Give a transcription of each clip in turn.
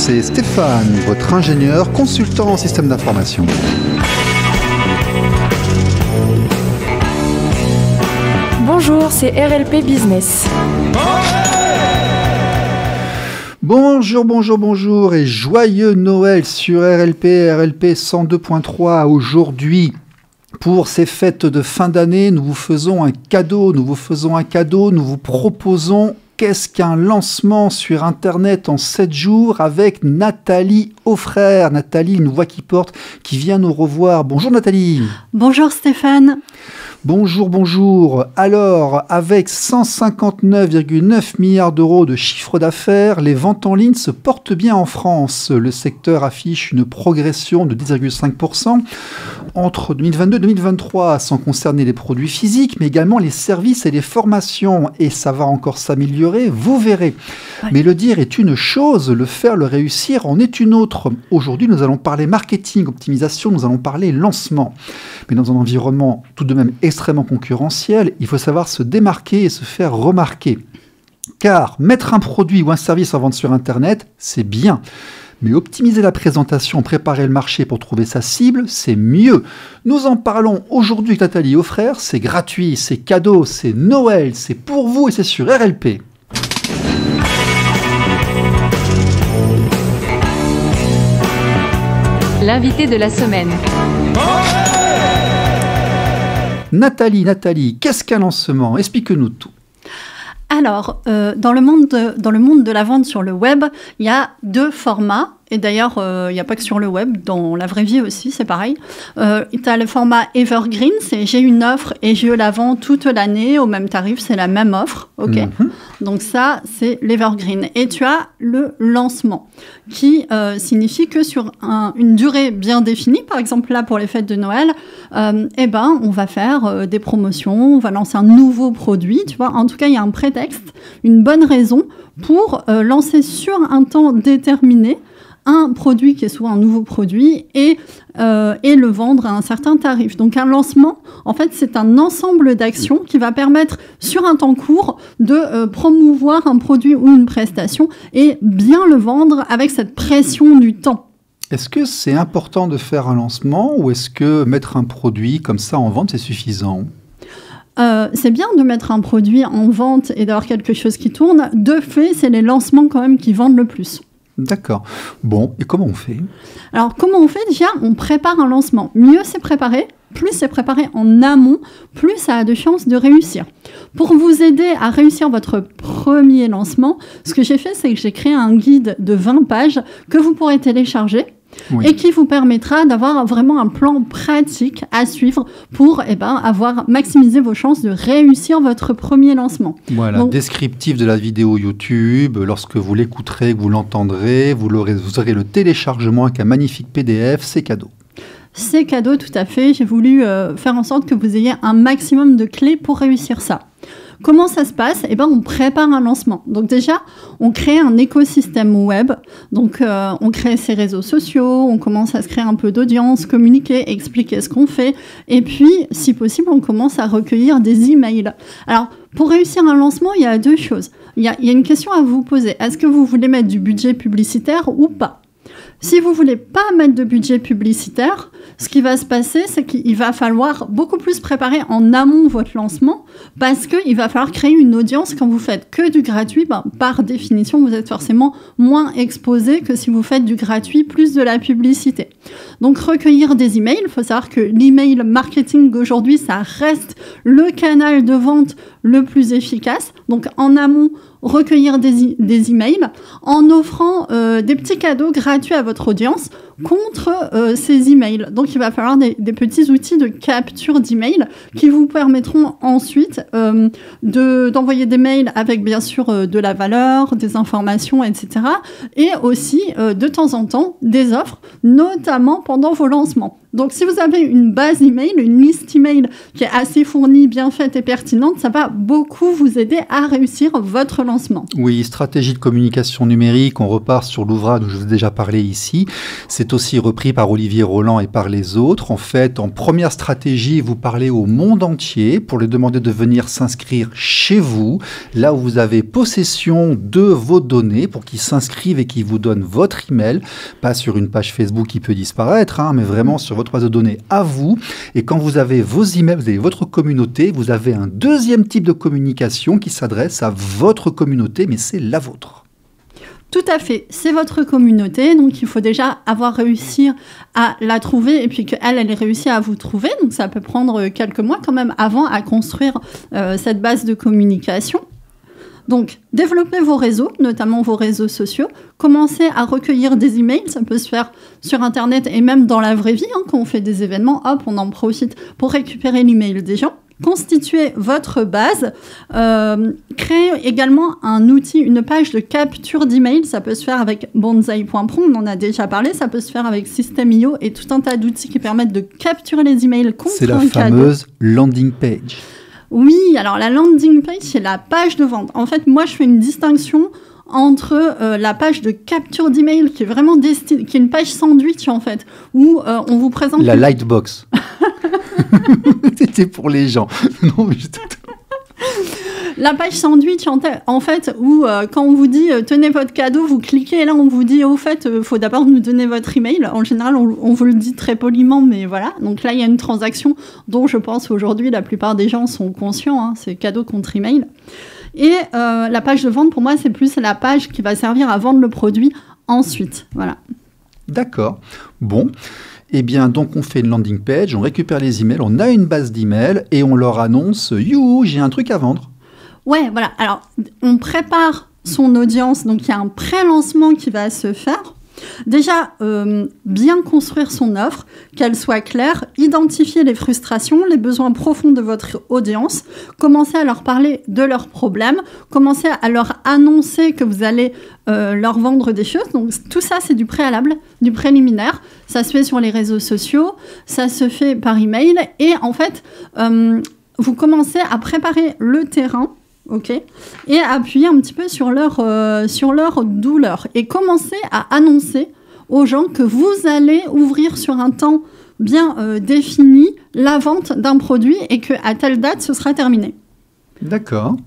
c'est Stéphane, votre ingénieur consultant en système d'information. Bonjour, c'est RLP Business. Bonjour et joyeux Noël sur RLP 102.3 aujourd'hui. Pour ces fêtes de fin d'année, nous vous faisons un cadeau, nous vous proposons qu'est-ce qu'un lancement sur Internet en 7 jours avec Nathalie Auffrère. Nathalie, une voix qui porte, qui vient nous revoir. Bonjour Nathalie. Bonjour Stéphane. Bonjour. Alors, avec 159,9 milliards d'euros de chiffre d'affaires, les ventes en ligne se portent bien en France. Le secteur affiche une progression de 10,5% entre 2022 et 2023, sans concerner les produits physiques, mais également les services et les formations. Et ça va encore s'améliorer, vous verrez. Ouais. Mais le dire est une chose, le faire, le réussir en est une autre. Aujourd'hui, nous allons parler marketing, optimisation, nous allons parler lancement. Mais dans un environnement tout de même extrêmement concurrentiel, il faut savoir se démarquer et se faire remarquer. Car mettre un produit ou un service en vente sur Internet, c'est bien. Mais optimiser la présentation, préparer le marché pour trouver sa cible, c'est mieux. Nous en parlons aujourd'hui avec Nathalie Auffrère. C'est gratuit, c'est cadeau, c'est Noël, c'est pour vous et c'est sur RLP. L'invité de la semaine. Nathalie, qu'est-ce qu'un lancement? Explique-nous tout. Alors, dans le monde de la vente sur le web, il y a 2 formats. Et d'ailleurs, il n'y a pas que sur le web, dans la vraie vie aussi, c'est pareil. Tu as le format Evergreen, c'est j'ai une offre et je la vends toute l'année au même tarif, c'est la même offre. Okay. Donc ça, c'est l'Evergreen. Et tu as le lancement, qui signifie que sur une durée bien définie, par exemple là pour les fêtes de Noël, on va faire des promotions, on va lancer un nouveau produit, tu vois. En tout cas, il y a un prétexte, une bonne raison pour lancer sur un temps déterminé un produit qui est souvent un nouveau produit et le vendre à un certain tarif. Donc un lancement, en fait, c'est un ensemble d'actions qui va permettre sur un temps court de promouvoir un produit ou une prestation et bien le vendre avec cette pression du temps. Est-ce que c'est important de faire un lancement ou est-ce que mettre un produit comme ça en vente, c'est suffisant ? C'est bien de mettre un produit en vente et d'avoir quelque chose qui tourne. De fait, c'est les lancements quand même qui vendent le plus. D'accord. Bon, et comment on fait ? Alors, comment on fait ? Déjà, on prépare un lancement. Mieux c'est préparé, plus c'est préparé en amont, plus ça a de chances de réussir. Pour vous aider à réussir votre premier lancement, ce que j'ai fait, c'est que j'ai créé un guide de 20 pages que vous pourrez télécharger. Oui. Et qui vous permettra d'avoir vraiment un plan pratique à suivre pour avoir maximisé vos chances de réussir votre premier lancement. Voilà, donc, descriptif de la vidéo YouTube, lorsque vous l'écouterez, que vous l'entendrez, vous aurez le téléchargement avec un magnifique PDF, c'est cadeau. C'est cadeau, tout à fait. J'ai voulu faire en sorte que vous ayez un maximum de clés pour réussir ça. Comment ça se passe ? On prépare un lancement. Donc déjà, on crée un écosystème web. Donc on crée ses réseaux sociaux, on commence à se créer un peu d'audience, communiquer, expliquer ce qu'on fait. Et puis, si possible, on commence à recueillir des emails. Alors, pour réussir un lancement, il y a 2 choses. Il y a une question à vous poser. Est-ce que vous voulez mettre du budget publicitaire ou pas ? Si vous ne voulez pas mettre de budget publicitaire, ce qui va se passer, c'est qu'il va falloir beaucoup plus préparer en amont votre lancement parce qu'il va falloir créer une audience. Quand vous faites que du gratuit, par définition, vous êtes forcément moins exposé que si vous faites du gratuit plus de la publicité. Donc, recueillir des emails. Il faut savoir que l'email marketing aujourd'hui, ça reste le canal de vente le plus efficace. Donc, en amont, recueillir des emails en offrant des petits cadeaux gratuits à votre audience contre ces emails. Donc, il va falloir des petits outils de capture d'emails qui vous permettront ensuite d'envoyer des mails avec, bien sûr, de la valeur, des informations, etc. Et aussi, de temps en temps, des offres, notamment pendant vos lancements. Donc, si vous avez une base email, une liste email qui est assez fournie, bien faite et pertinente, ça va beaucoup vous aider à réussir votre lancement. Oui, stratégie de communication numérique, on repart sur l'ouvrage dont je vous ai déjà parlé ici. C'est aussi repris par Olivier Roland et par les autres. En fait, en première stratégie, vous parlez au monde entier pour lui demander de venir s'inscrire chez vous, là où vous avez possession de vos données, pour qu'ils s'inscrivent et qu'ils vous donnent votre email, pas sur une page Facebook qui peut disparaître, mais vraiment sur votre base de données à vous. Et quand vous avez vos emails, vous avez votre communauté, vous avez un deuxième type de communication qui s'adresse à votre communauté, mais c'est la vôtre. Tout à fait, c'est votre communauté, donc il faut déjà avoir réussi à la trouver et puis qu'elle ait réussi à vous trouver. Donc ça peut prendre quelques mois quand même avant à construire cette base de communication. Donc, développez vos réseaux, notamment vos réseaux sociaux. Commencez à recueillir des emails. Ça peut se faire sur Internet et même dans la vraie vie. Quand on fait des événements, hop, on en profite pour récupérer l'email des gens. Constituez votre base. Créez également un outil, une page de capture d'email. Ça peut se faire avec Bonsai.pro, on en a déjà parlé. Ça peut se faire avec System.io et tout un tas d'outils qui permettent de capturer les emails contre un cadeau. C'est la fameuse landing page. Oui, alors la landing page, c'est la page de vente. En fait, moi, je fais une distinction entre la page de capture d'email, qui est vraiment qui est une page sandwich, en fait, où on vous présente... La lightbox. C'était pour les gens. Non, mais La page sandwich, en fait, où quand on vous dit « tenez votre cadeau », vous cliquez et là, on vous dit « au fait, il faut d'abord nous donner votre email ». En général, on vous le dit très poliment, mais voilà. Donc là, il y a une transaction dont je pense aujourd'hui, la plupart des gens sont conscients. C'est cadeau contre email. Et la page de vente, pour moi, c'est plus la page qui va servir à vendre le produit ensuite. Voilà. D'accord. Bon. Eh bien, donc, on fait une landing page, on récupère les emails, on a une base d'emails et on leur annonce « youhou, j'ai un truc à vendre ». Ouais, voilà. Alors, on prépare son audience. Donc, il y a un pré-lancement qui va se faire. Déjà, bien construire son offre, qu'elle soit claire, identifier les frustrations, les besoins profonds de votre audience, commencer à leur parler de leurs problèmes, commencer à leur annoncer que vous allez leur vendre des choses. Donc, tout ça, c'est du préalable, du préliminaire. Ça se fait sur les réseaux sociaux, ça se fait par email. Et en fait, vous commencez à préparer le terrain. Ok, et appuyer un petit peu sur leur douleur et commencer à annoncer aux gens que vous allez ouvrir sur un temps bien défini la vente d'un produit et qu'à telle date, ce sera terminé. D'accord.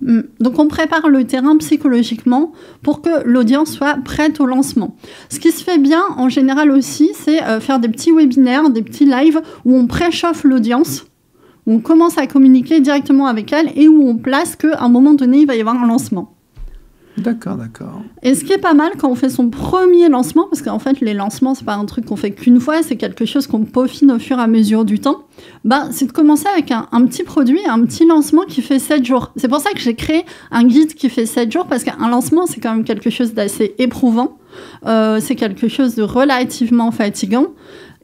Donc, on prépare le terrain psychologiquement pour que l'audience soit prête au lancement. Ce qui se fait bien, en général aussi, c'est faire des petits webinaires, des petits lives où on préchauffe l'audience. On commence à communiquer directement avec elle et où on place qu'à un moment donné, il va y avoir un lancement. D'accord, d'accord. Et ce qui est pas mal quand on fait son premier lancement, parce qu'en fait, les lancements, c'est pas un truc qu'on fait qu'une fois, c'est quelque chose qu'on peaufine au fur et à mesure du temps, c'est de commencer avec un petit produit, un petit lancement qui fait 7 jours. C'est pour ça que j'ai créé un guide qui fait 7 jours, parce qu'un lancement, c'est quand même quelque chose d'assez éprouvant. C'est quelque chose de relativement fatigant.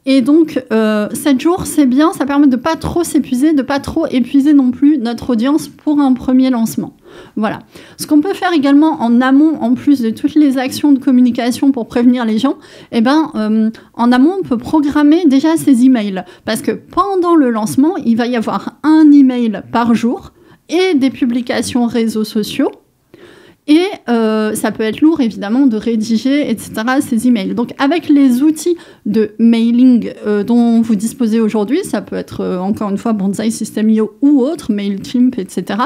Et donc, 7 jours, c'est bien, ça permet de ne pas trop s'épuiser, de ne pas trop épuiser non plus notre audience pour un premier lancement. Voilà. Ce qu'on peut faire également en amont, en plus de toutes les actions de communication pour prévenir les gens, en amont, on peut programmer déjà ces emails. Parce que pendant le lancement, il va y avoir un email par jour et des publications réseaux sociaux. Et ça peut être lourd, évidemment, de rédiger, etc., ces emails. Donc, avec les outils de mailing dont vous disposez aujourd'hui, ça peut être, encore une fois, Bonsai, System.io ou autre, MailChimp, etc.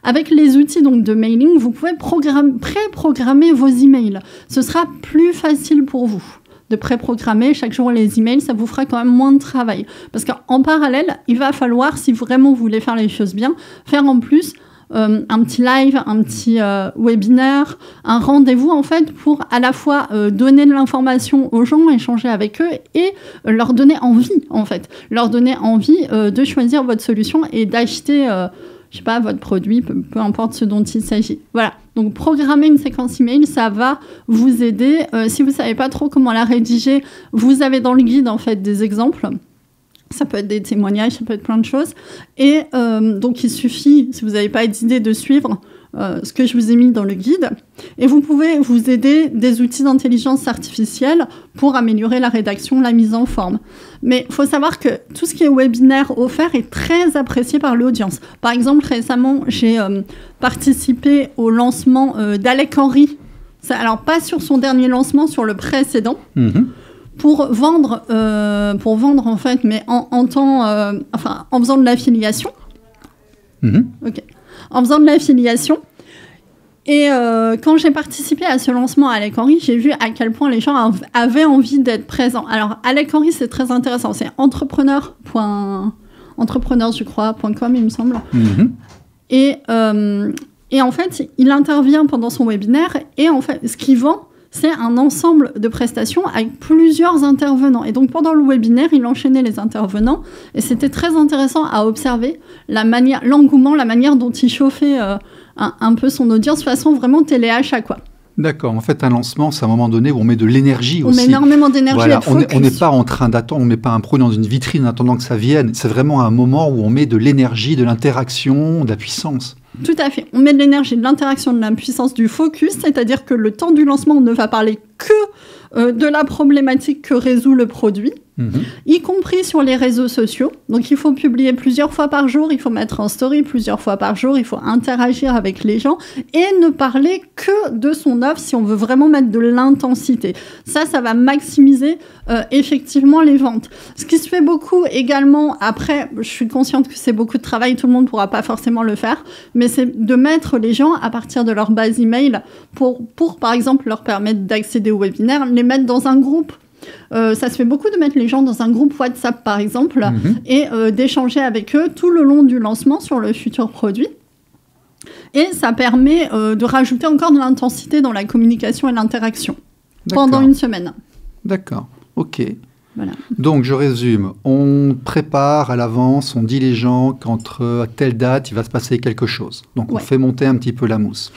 Avec les outils donc, de mailing, vous pouvez pré-programmer vos emails. Ce sera plus facile pour vous de pré-programmer chaque jour les emails. Ça vous fera quand même moins de travail. Parce qu'en parallèle, il va falloir, si vraiment vous voulez faire les choses bien, faire en plus un petit live, un petit webinaire, un rendez-vous en fait pour à la fois donner de l'information aux gens, échanger avec eux et leur donner envie en fait, leur donner envie de choisir votre solution et d'acheter votre produit, peu importe ce dont il s'agit. Voilà, donc programmer une séquence email, ça va vous aider. Si vous ne savez pas trop comment la rédiger, vous avez dans le guide en fait des exemples. Ça peut être des témoignages, ça peut être plein de choses. Et donc, il suffit, si vous n'avez pas d'idée, de suivre ce que je vous ai mis dans le guide. Et vous pouvez vous aider des outils d'intelligence artificielle pour améliorer la rédaction, la mise en forme. Mais il faut savoir que tout ce qui est webinaire offert est très apprécié par l'audience. Par exemple, récemment, j'ai participé au lancement d'Alec Henry. Alors, pas sur son dernier lancement, sur le précédent. Pour vendre en fait, mais en faisant de l'affiliation. Ok. En faisant de l'affiliation. Et quand j'ai participé à ce lancement à Alec Henry, j'ai vu à quel point les gens avaient envie d'être présents. Alors, Alec Henry, c'est très intéressant. C'est entrepreneurs.com, il me semble. Et en fait, il intervient pendant son webinaire. Et en fait, ce qu'il vend, c'est un ensemble de prestations avec plusieurs intervenants. Et donc, pendant le webinaire, il enchaînait les intervenants. Et c'était très intéressant à observer l'engouement, la manière dont il chauffait un peu son audience, de façon vraiment téléachat, quoi. D'accord. En fait, un lancement, c'est un moment donné où on met de l'énergie aussi. On met énormément d'énergie. Voilà. On n'est pas en train d'attendre, on ne met pas un produit dans une vitrine en attendant que ça vienne. C'est vraiment un moment où on met de l'énergie, de l'interaction, de la puissance. Tout à fait. On met de l'énergie, de l'interaction, de la puissance, du focus, c'est-à-dire que le temps du lancement, on ne va parler que de la problématique que résout le produit, y compris sur les réseaux sociaux. Donc, il faut publier plusieurs fois par jour, il faut mettre en story plusieurs fois par jour, il faut interagir avec les gens et ne parler que de son offre si on veut vraiment mettre de l'intensité. Ça va maximiser effectivement les ventes. Ce qui se fait beaucoup également, après, je suis consciente que c'est beaucoup de travail, tout le monde ne pourra pas forcément le faire, mais c'est de mettre les gens à partir de leur base email pour par exemple, leur permettre d'accéder au webinaire, les mettre dans un groupe. Ça se fait beaucoup de mettre les gens dans un groupe WhatsApp, par exemple, et d'échanger avec eux tout le long du lancement sur le futur produit. Et ça permet de rajouter encore de l'intensité dans la communication et l'interaction pendant une semaine. D'accord, ok. Voilà. Donc, je résume. On prépare à l'avance, on dit les gens qu'entre telle date, il va se passer quelque chose. Donc, on fait monter un petit peu la mousse.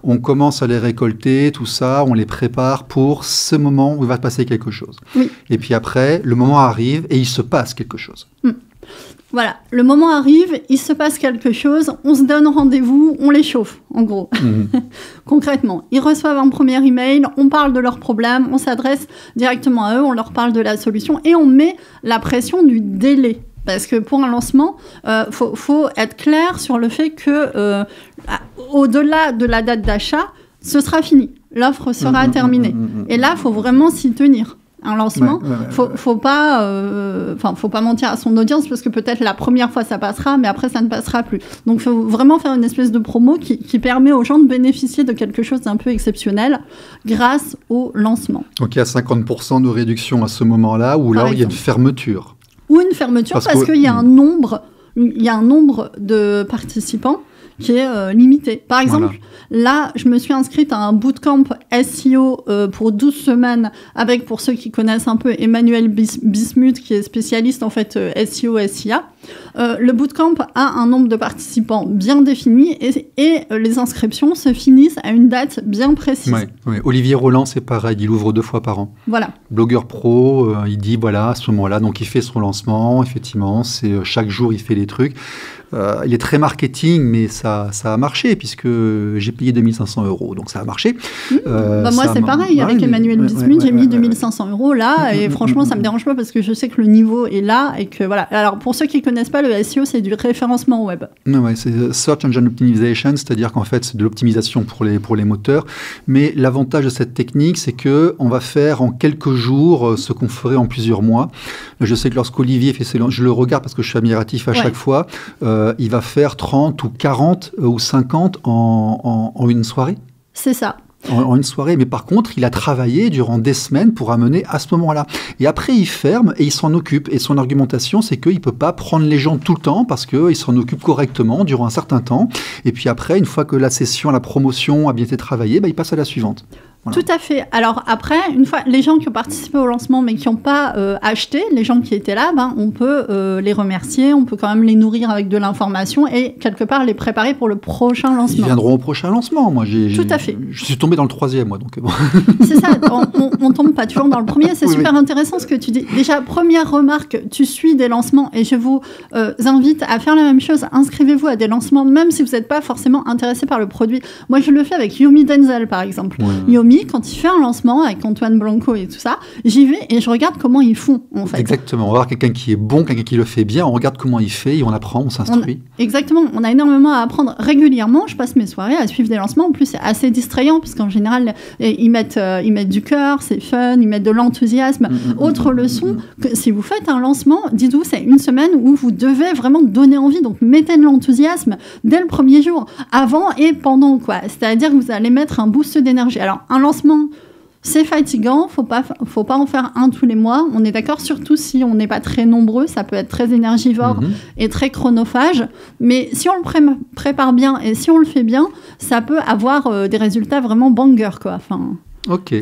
On commence à les récolter, tout ça, on les prépare pour ce moment où il va se passer quelque chose. Oui. Et puis après, le moment arrive et il se passe quelque chose. Voilà, le moment arrive, il se passe quelque chose, on se donne rendez-vous, on les chauffe, en gros. Concrètement, ils reçoivent un premier email, on parle de leurs problèmes, on s'adresse directement à eux, on leur parle de la solution et on met la pression du délai. Parce que pour un lancement, faut être clair sur le fait que au-delà de la date d'achat, ce sera fini. L'offre sera terminée. Et là, il faut vraiment s'y tenir. Un lancement, faut pas mentir à son audience parce que peut-être la première fois ça passera, mais après ça ne passera plus. Donc, il faut vraiment faire une espèce de promo qui permet aux gens de bénéficier de quelque chose d'un peu exceptionnel grâce au lancement. Donc, il y a 50% de réduction à ce moment-là, ou alors il y a une fermeture. Ou une fermeture parce qu'il y a un nombre de participants qui est limité. Par exemple, là, je me suis inscrite à un bootcamp SEO pour 12 semaines avec, pour ceux qui connaissent un peu, Emmanuel Bismuth, qui est spécialiste en fait SEO, SIA. Le bootcamp a un nombre de participants bien défini et les inscriptions se finissent à une date bien précise. Ouais. Olivier Roland, c'est pareil, il ouvre 2 fois par an. Voilà. Blogueur pro, il dit voilà, à ce moment-là, donc il fait son lancement, effectivement, c'est chaque jour il fait les trucs. Il est très marketing, mais ça a marché, puisque j'ai payé 2500 €, donc ça a marché. Moi, c'est pareil, avec Emmanuel Bismuth, j'ai mis 2500 € là, et franchement, ça ne me dérange pas, parce que je sais que le niveau est là, et que voilà. Alors, pour ceux qui ne connaissent pas, le SEO, c'est du référencement web. C'est Search Engine Optimization, c'est-à-dire qu'en fait, c'est de l'optimisation pour les moteurs, mais l'avantage de cette technique, c'est qu'on va faire en quelques jours ce qu'on ferait en plusieurs mois. Je sais que lorsqu'Olivier fait ses je le regarde parce que je suis admiratif à chaque fois, il va faire 30 ou 40 ou 50 en une soirée. C'est ça. En une soirée, mais par contre, il a travaillé durant des semaines pour amener à ce moment-là. Et après, il ferme et il s'en occupe. Et son argumentation, c'est qu'il ne peut pas prendre les gens tout le temps parce qu'il s'en occupe correctement durant un certain temps. Et puis après, une fois que la session, la promotion a bien été travaillée, il passe à la suivante. Voilà. Tout à fait. Alors après, une fois, les gens qui ont participé au lancement mais qui n'ont pas acheté, les gens qui étaient là, on peut les remercier, on peut quand même les nourrir avec de l'information et quelque part les préparer pour le prochain lancement. Ils viendront au prochain lancement. Moi, Tout à fait. Je suis tombé dans le 3e, moi. Donc bon. C'est ça, on tombe pas toujours dans le premier. C'est super intéressant ce que tu dis. Déjà, première remarque, tu suis des lancements et je vous invite à faire la même chose. Inscrivez-vous à des lancements, même si vous n'êtes pas forcément intéressé par le produit. Moi, je le fais avec Yomi Denzel, par exemple. Yomi, quand il fait un lancement avec Antoine Blanco et tout ça, j'y vais et je regarde comment ils font, en fait. Exactement. On va voir quelqu'un qui est bon, quelqu'un qui le fait bien. On regarde comment il fait et on apprend, on s'instruit. Exactement. On a énormément à apprendre régulièrement. Je passe mes soirées à suivre des lancements. En plus, c'est assez distrayant puisqu'en général, ils mettent du cœur, c'est fun, ils mettent de l'enthousiasme. Autre leçon, que si vous faites un lancement, dites-vous, c'est une semaine où vous devez vraiment donner envie. Donc, mettez de l'enthousiasme dès le premier jour, avant et pendant, quoi. C'est-à-dire que vous allez mettre un boost d'énergie. Alors, un lancement, c'est fatigant, faut pas en faire un tous les mois, on est d'accord, surtout si on n'est pas très nombreux, ça peut être très énergivore et très chronophage, mais si on le prépare bien et si on le fait bien, ça peut avoir des résultats vraiment banger, quoi. Enfin... Ok.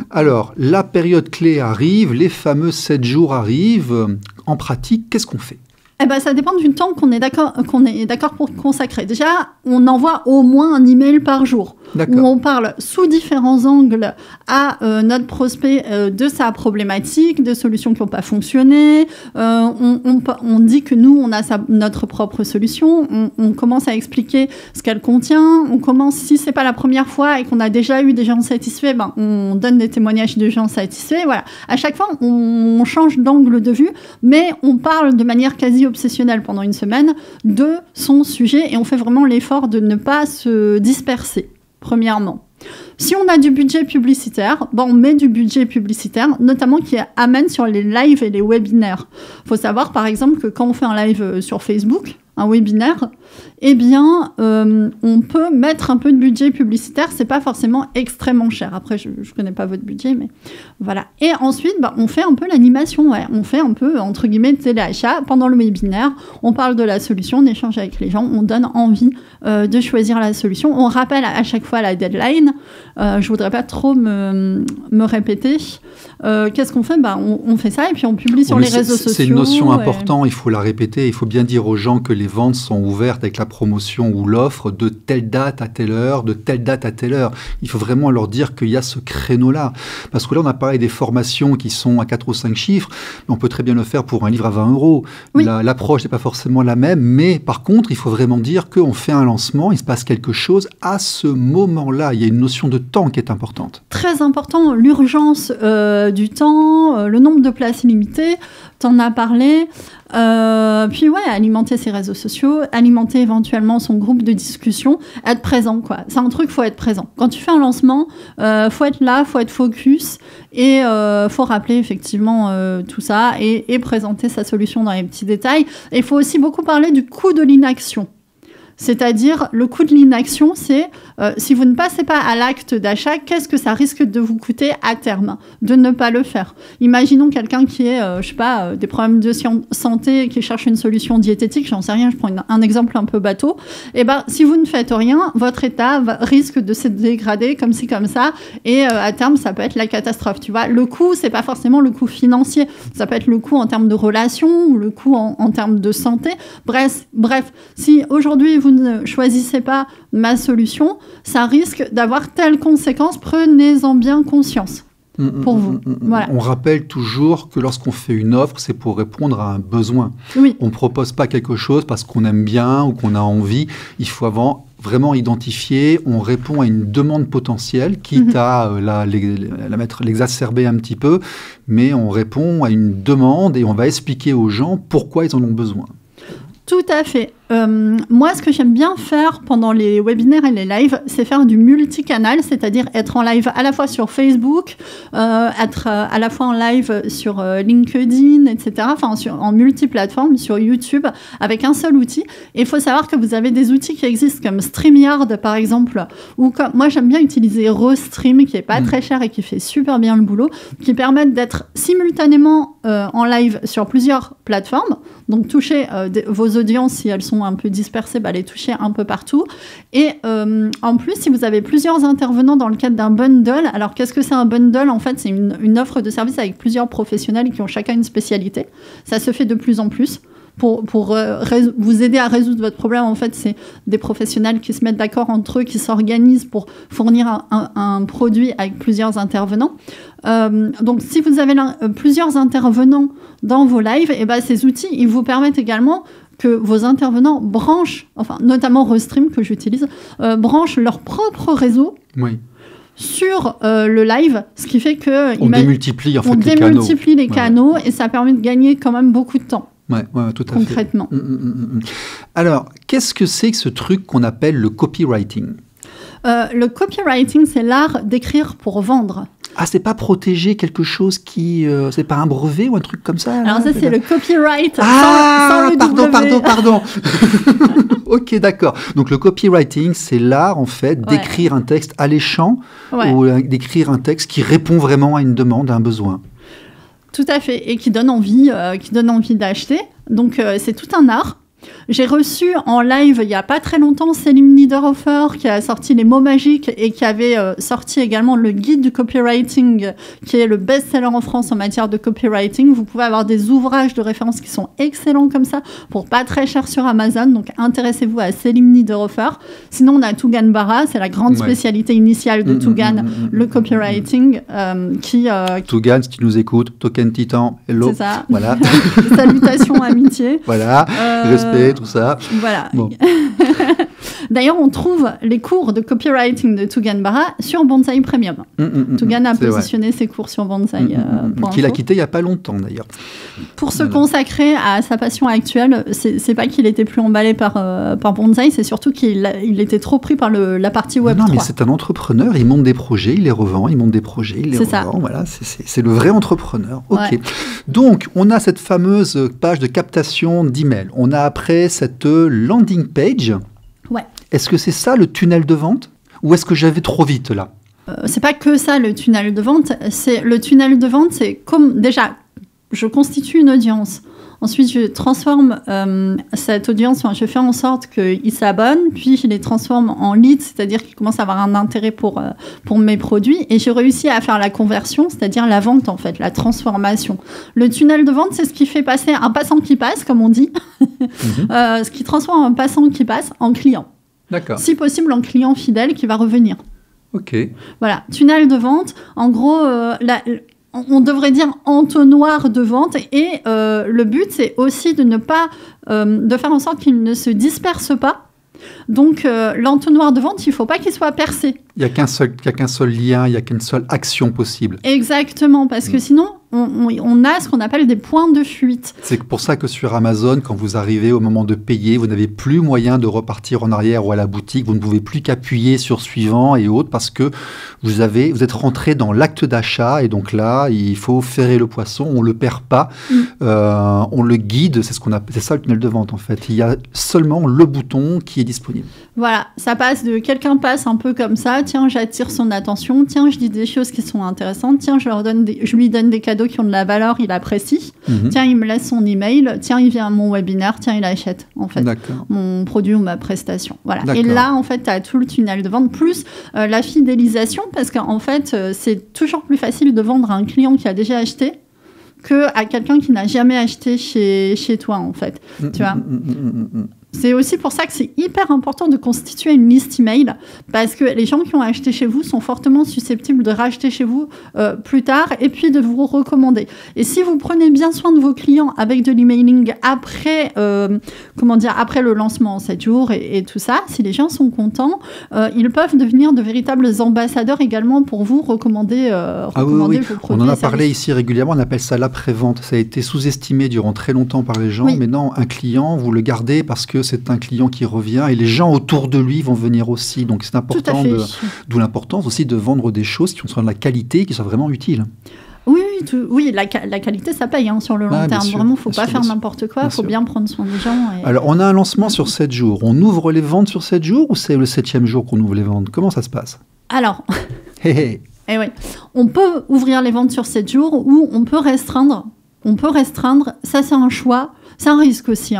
Alors, la période clé arrive, les fameux 7 jours arrivent. En pratique, qu'est-ce qu'on fait ? Eh ben, ça dépend du temps qu'on est d'accord pour consacrer. Déjà, on envoie au moins un email par jour où on parle sous différents angles à notre prospect de sa problématique, de solutions qui n'ont pas fonctionné. On dit que nous, on a notre propre solution. On commence à expliquer ce qu'elle contient. On commence, si c'est pas la première fois et qu'on a déjà eu des gens satisfaits, on donne des témoignages de gens satisfaits. Voilà. À chaque fois, on change d'angle de vue, mais on parle de manière quasi obsessionnelle pendant une semaine de son sujet et on fait vraiment l'effort de ne pas se disperser, premièrement. Si on a du budget publicitaire, on met du budget publicitaire, notamment qui amène sur les lives et les webinaires. Il faut savoir, par exemple, que quand on fait un live sur Facebook, un webinaire, eh bien, on peut mettre un peu de budget publicitaire. C'est pas forcément extrêmement cher. Après, je connais pas votre budget, mais voilà. Et ensuite, on fait un peu l'animation. Ouais. On fait un peu, entre guillemets, de téléachat. Pendant le webinaire, on parle de la solution, on échange avec les gens, on donne envie de choisir la solution. On rappelle à chaque fois la deadline. Je voudrais pas trop me répéter. Qu'est-ce qu'on fait ? On fait ça et puis on publie sur les réseaux sociaux. C'est une notion importante, il faut la répéter. Il faut bien dire aux gens que les ventes sont ouvertes avec la promotion ou l'offre de telle date à telle heure, de telle date à telle heure. Il faut vraiment leur dire qu'il y a ce créneau-là. Parce que là, on a parlé des formations qui sont à 4 ou 5 chiffres, mais on peut très bien le faire pour un livre à 20 €. Oui. L'approche n'est pas forcément la même, mais par contre, il faut vraiment dire qu'on fait un lancement, il se passe quelque chose à ce moment-là. Il y a une notion de temps qui est importante. Très important, l'urgence du temps, le nombre de places limitées, t'en as parlé. Puis alimenter ses réseaux sociaux, alimenter éventuellement son groupe de discussion, être présent, quoi. C'est un truc, faut être présent. Quand tu fais un lancement, faut être là, faut être focus et faut rappeler effectivement tout ça et présenter sa solution dans les petits détails. Et il faut aussi beaucoup parler du coût de l'inaction. C'est-à-dire, le coût de l'inaction, c'est si vous ne passez pas à l'acte d'achat, qu'est-ce que ça risque de vous coûter à terme de ne pas le faire. Imaginons quelqu'un qui a, des problèmes de santé, qui cherche une solution diététique, j'en sais rien, je prends un exemple un peu bateau. Et si vous ne faites rien, votre état risque de se dégrader comme ci, comme ça, et à terme, ça peut être la catastrophe. Tu vois, le coût, c'est pas forcément le coût financier, ça peut être le coût en termes de relations, ou le coût en termes de santé. Bref, si aujourd'hui vous ne choisissez pas ma solution, ça risque d'avoir telle conséquence, prenez-en bien conscience pour vous. Voilà. On rappelle toujours que lorsqu'on fait une offre, c'est pour répondre à un besoin. Oui. On ne propose pas quelque chose parce qu'on aime bien ou qu'on a envie. Il faut avant vraiment identifier, on répond à une demande potentielle, quitte à l'exacerber un petit peu, mais on répond à une demande et on va expliquer aux gens pourquoi ils en ont besoin. Tout à fait. Moi, ce que j'aime bien faire pendant les webinaires et les lives, c'est faire du multicanal, c'est-à-dire être en live à la fois sur Facebook, être à la fois en live sur LinkedIn, etc., en multiplateforme, sur YouTube, avec un seul outil. Et il faut savoir que vous avez des outils qui existent comme StreamYard, par exemple, ou moi, j'aime bien utiliser Restream, qui n'est pas très cher et qui fait super bien le boulot, qui permettent d'être simultanément en live sur plusieurs plateformes, donc toucher vos audiences si elles sont sont un peu dispersées, les toucher un peu partout. Et en plus, si vous avez plusieurs intervenants dans le cadre d'un bundle, alors qu'est-ce que c'est un bundle? En fait, c'est une offre de service avec plusieurs professionnels qui ont chacun une spécialité. Ça se fait de plus en plus. Pour vous aider à résoudre votre problème, en fait, c'est des professionnels qui se mettent d'accord entre eux, qui s'organisent pour fournir un produit avec plusieurs intervenants. Donc, si vous avez plusieurs intervenants dans vos lives, ces outils, ils vous permettent également que vos intervenants branchent, notamment Restream que j'utilise, branchent leur propre réseau. Oui. Sur le live, ce qui fait que... On démultiplie les canaux et ça permet de gagner quand même beaucoup de temps. Ouais, tout à concrètement. Fait. Alors, qu'est-ce que c'est que ce truc qu'on appelle le copywriting? Le copywriting, c'est l'art d'écrire pour vendre. Ah, c'est pas protéger quelque chose qui... c'est pas un brevet ou un truc comme ça? Alors ça, c'est le copyright sans le pardon. Ok, d'accord. Donc le copywriting, c'est l'art, en fait, d'écrire un texte alléchant ou d'écrire un texte qui répond vraiment à une demande, à un besoin. Tout à fait, et qui donne envie d'acheter. Donc, c'est tout un art. J'ai reçu en live, il n'y a pas très longtemps, Céline Niederhofer, qui a sorti Les mots magiques et qui avait sorti également le guide du copywriting, qui est le best-seller en France en matière de copywriting. Vous pouvez avoir des ouvrages de référence qui sont excellents comme ça, pour pas très cher sur Amazon. Donc, intéressez-vous à Céline Niederhofer. Sinon, on a Tugan Barra, c'est la grande spécialité initiale de Tugan, le copywriting. Tugan, si tu nous écoutes, Token Titan, hello. C'est ça. Voilà. Salutations, amitié. Voilà. Respect, tout ça. Voilà. Bon. D'ailleurs, on trouve les cours de copywriting de Tugan Barra sur Bonsai Premium. Tugan a positionné ses cours sur Bonsai. Qu'il a quitté il n'y a pas longtemps, d'ailleurs. Pour se consacrer à sa passion actuelle, c'est pas qu'il était plus emballé par Bonsai, c'est surtout qu'il était trop pris par la partie Web3. Non, mais c'est un entrepreneur, il monte des projets, il les revend, il monte des projets, il les revend. Ça. Voilà, c'est le vrai entrepreneur. Ok. Ouais. Donc, on a cette fameuse page de captation d'email. On a après cette landing page. Ouais. Est-ce que c'est ça le tunnel de vente? Ou est-ce que j'avais trop vite là? C'est pas que ça le tunnel de vente. Le tunnel de vente, c'est comme déjà, je constitue une audience. Ensuite, je transforme cette audience, je fais en sorte qu'ils s'abonnent, puis je les transforme en leads, c'est-à-dire qu'ils commencent à avoir un intérêt pour mes produits, et j'ai réussi à faire la conversion, c'est-à-dire la vente en fait, la transformation. Le tunnel de vente, c'est ce qui fait passer un passant qui passe, comme on dit, ce qui transforme un passant qui passe en client. D'accord. Si possible, en client fidèle qui va revenir. Ok. Voilà, tunnel de vente, en gros, on devrait dire entonnoir de vente, et le but c'est aussi de ne pas de faire en sorte qu'il ne se disperse pas. Donc l'entonnoir de vente, il ne faut pas qu'il soit percé. Il n'y a qu'un seul lien, il n'y a qu'une seule action possible. Exactement, parce que sinon on a ce qu'on appelle des points de fuite. C'est pour ça que sur Amazon, quand vous arrivez au moment de payer, vous n'avez plus moyen de repartir en arrière ou à la boutique. Vous ne pouvez plus qu'appuyer sur suivant et autres parce que vous êtes rentré dans l'acte d'achat, et donc là, il faut ferrer le poisson. On ne le perd pas, on le guide. C'est ça le tunnel de vente en fait. Il y a seulement le bouton qui est disponible. Voilà, ça passe quelqu'un passe un peu comme ça. Tiens, j'attire son attention. Tiens, je dis des choses qui sont intéressantes. Tiens, je lui donne des cadeaux qui ont de la valeur, il apprécie. Tiens, il me laisse son email. Tiens, il vient à mon webinaire. Tiens, il achète, en fait, mon produit ou ma prestation. Voilà. Et là, en fait, tu as tout le tunnel de vente, plus la fidélisation, parce qu'en fait, c'est toujours plus facile de vendre à un client qui a déjà acheté qu'à quelqu'un qui n'a jamais acheté chez toi, en fait. Tu vois. C'est aussi pour ça que c'est hyper important de constituer une liste email, parce que les gens qui ont acheté chez vous sont fortement susceptibles de racheter chez vous plus tard, et puis de vous recommander. Et si vous prenez bien soin de vos clients avec de l'emailing après le lancement en 7 jours et tout ça, si les gens sont contents, ils peuvent devenir de véritables ambassadeurs également pour vous recommander vos produits. On en a parlé ici régulièrement, on appelle ça l'après-vente. Ça a été sous-estimé durant très longtemps par les gens, mais non, un client, vous le gardez parce que c'est un client qui revient et les gens autour de lui vont venir aussi. Donc c'est important, d'où l'importance aussi de vendre des choses qui sont de la qualité, qui sont vraiment utiles. Oui, la qualité, ça paye sur le long terme. Vraiment, il ne faut pas faire n'importe quoi, il faut bien prendre soin des gens. Alors, on a un lancement sur 7 jours. On ouvre les ventes sur 7 jours ou c'est le 7e jour qu'on ouvre les ventes? Comment ça se passe? Alors, on peut ouvrir les ventes sur 7 jours ou on peut restreindre. Ça, c'est un choix. C'est un risque aussi.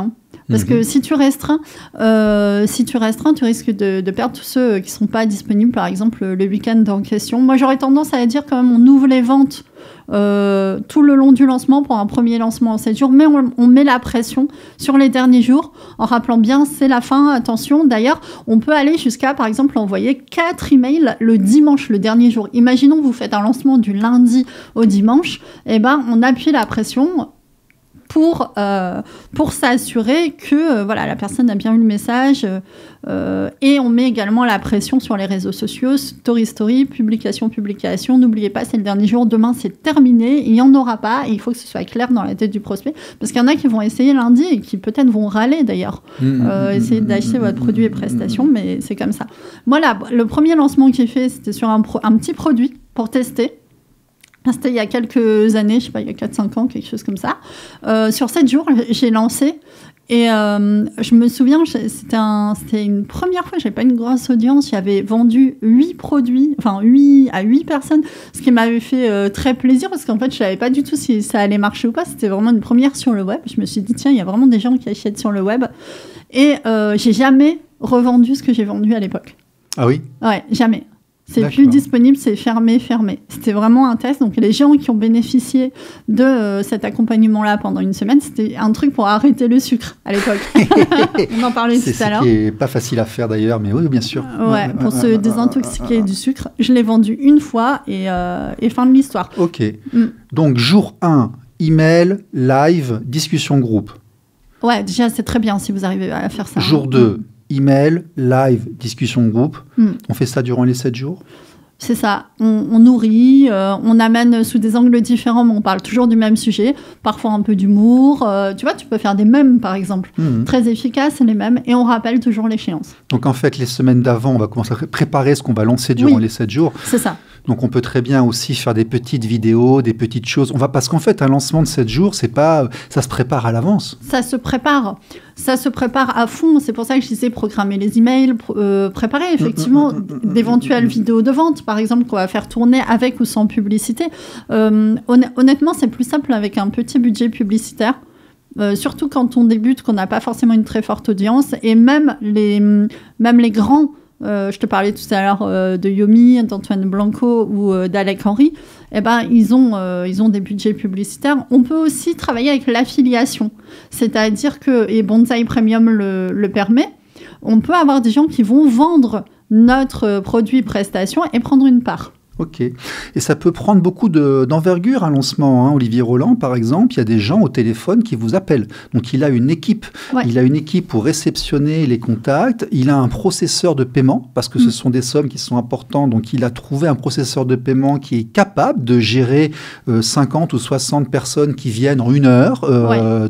Parce que si tu restreins, tu risques de perdre tous ceux qui ne seront pas disponibles, par exemple, le week-end en question. Moi, j'aurais tendance à dire quand même, on ouvre les ventes tout le long du lancement pour un premier lancement en 7 jours, mais on met la pression sur les derniers jours en rappelant bien c'est la fin, attention. D'ailleurs, on peut aller jusqu'à, par exemple, envoyer 4 emails le dimanche, le dernier jour. Imaginons que vous faites un lancement du lundi au dimanche, et ben on appuie la pression pour s'assurer que voilà, la personne a bien eu le message et on met également la pression sur les réseaux sociaux, story, publication. N'oubliez pas, c'est le dernier jour, demain c'est terminé, il n'y en aura pas et il faut que ce soit clair dans la tête du prospect parce qu'il y en a qui vont essayer lundi et qui peut-être vont râler d'ailleurs, essayer d'acheter votre produit et prestation, mais c'est comme ça. Moi, là, le premier lancement que j'ai fait, c'était sur un petit produit pour tester. C'était il y a quelques années, je sais pas, il y a 4-5 ans, quelque chose comme ça. Sur 7 jours, j'ai lancé. Et je me souviens, c'était une première fois, j'avais pas une grosse audience. J'avais vendu 8 produits, enfin 8 à 8 personnes, ce qui m'avait fait très plaisir parce qu'en fait, je savais pas du tout si ça allait marcher ou pas. C'était vraiment une première sur le web. Je me suis dit, tiens, il y a vraiment des gens qui achètent sur le web. Et j'ai jamais revendu ce que j'ai vendu à l'époque. Ah oui ? Ouais, jamais. C'est plus disponible, c'est fermé. C'était vraiment un test. Donc, les gens qui ont bénéficié de cet accompagnement-là pendant une semaine, c'était un truc pour arrêter le sucre à l'époque. On en parlait tout à l'heure. C'est ce qui n'est pas facile à faire d'ailleurs, mais oui, bien sûr. Pour se désintoxiquer du sucre. Je l'ai vendu une fois et fin de l'histoire. Ok. Donc, jour 1, email, live, discussion groupe. Ouais, déjà, c'est très bien si vous arrivez à faire ça. Jour 2. Email, live, discussion groupe. On fait ça durant les 7 jours ? C'est ça. On nourrit, on amène sous des angles différents, mais on parle toujours du même sujet. Parfois un peu d'humour. Tu vois, tu peux faire des mèmes, par exemple. Très efficaces, les mèmes. Et on rappelle toujours l'échéance. Donc, en fait, les semaines d'avant, on va commencer à préparer ce qu'on va lancer durant les 7 jours. C'est ça. Donc, on peut très bien aussi faire des petites vidéos, des petites choses. Parce qu'en fait, un lancement de 7 jours, c'est pas, ça se prépare à l'avance. Ça se prépare à fond. C'est pour ça que je disais programmer les emails, préparer effectivement d'éventuelles vidéos de vente, par exemple, qu'on va faire tourner avec ou sans publicité. Honnêtement, c'est plus simple avec un petit budget publicitaire. Surtout quand on débute, qu'on n'a pas forcément une très forte audience. Et même les grands... je te parlais tout à l'heure de Yomi, d'Antoine Blanco ou d'Alec Henry. Eh ben, ils ont des budgets publicitaires. On peut aussi travailler avec l'affiliation. C'est-à-dire que, et Bonsai Premium le permet, on peut avoir des gens qui vont vendre notre produit prestation et prendre une part. Ok. Et ça peut prendre beaucoup d'envergure, un lancement. Hein. Olivier Roland, par exemple, il y a des gens au téléphone qui vous appellent. Donc, il a une équipe. Ouais. Il a une équipe pour réceptionner les contacts. Il a un processeur de paiement, parce que ce sont des sommes qui sont importantes. Donc, il a trouvé un processeur de paiement qui est capable de gérer 50 ou 60 personnes qui viennent en 1 heure.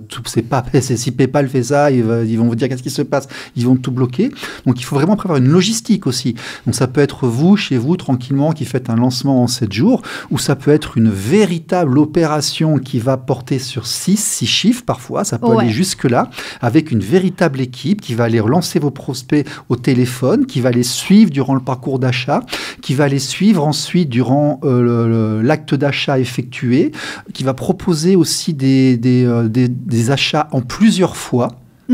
Si PayPal fait ça, ils vont vous dire qu'est-ce qui se passe. Ils vont tout bloquer. Donc, il faut vraiment prévoir une logistique aussi. Donc, ça peut être vous, chez vous, tranquillement, qui faites un lancement en 7 jours, ou ça peut être une véritable opération qui va porter sur 6 chiffres parfois, ça peut aller jusque-là, avec une véritable équipe qui va aller relancer vos prospects au téléphone, qui va les suivre durant le parcours d'achat, qui va les suivre ensuite durant l'acte d'achat effectué, qui va proposer aussi des achats en plusieurs fois,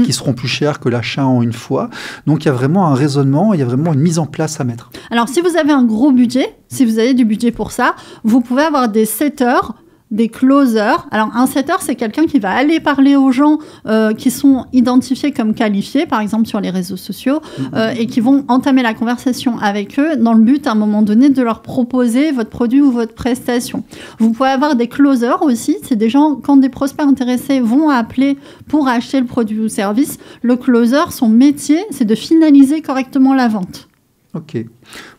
qui seront plus chers que l'achat en une fois. Donc, il y a vraiment un raisonnement, il y a vraiment une mise en place à mettre. Alors, si vous avez un gros budget, si vous avez du budget pour ça, vous pouvez avoir des setters, des closers. Alors, un setter, c'est quelqu'un qui va aller parler aux gens qui sont identifiés comme qualifiés, par exemple sur les réseaux sociaux, et qui vont entamer la conversation avec eux dans le but, à un moment donné, de leur proposer votre produit ou votre prestation. Vous pouvez avoir des closers aussi. C'est des gens, quand des prospects intéressés vont appeler pour acheter le produit ou service, le closer, son métier, c'est de finaliser correctement la vente. Ok.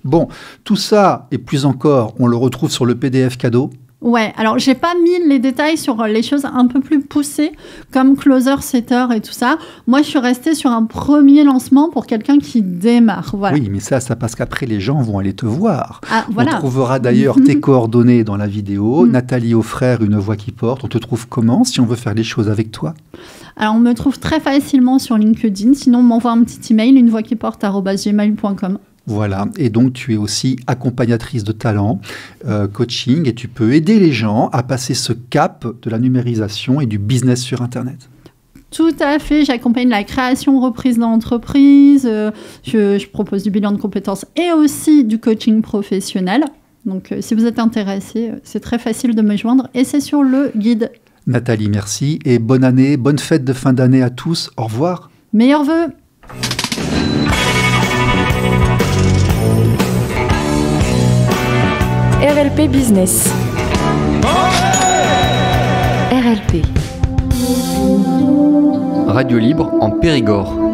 Bon, tout ça, et plus encore, on le retrouve sur le PDF cadeau. Ouais, alors j'ai pas mis les détails sur les choses un peu plus poussées, comme closer, setter et tout ça. Moi, je suis restée sur un premier lancement pour quelqu'un qui démarre. Voilà. Oui, mais ça parce qu'après, les gens vont aller te voir. Ah, voilà. On trouvera d'ailleurs tes coordonnées dans la vidéo. Nathalie Auffrère, Une voix qui porte. On te trouve comment si on veut faire les choses avec toi ? Alors, on me trouve très facilement sur LinkedIn. Sinon, on m'envoie un petit email, unevoixquiporte@gmail.com. Voilà, et donc tu es aussi accompagnatrice de talent, coaching, et tu peux aider les gens à passer ce cap de la numérisation et du business sur Internet. Tout à fait, j'accompagne la création, reprise d'entreprise, je propose du bilan de compétences et aussi du coaching professionnel. Donc si vous êtes intéressé, c'est très facile de me joindre et c'est sur le guide. Nathalie, merci et bonne année, bonne fête de fin d'année à tous. Au revoir. Meilleurs vœux. RLP Business. RLP. Radio libre en Périgord.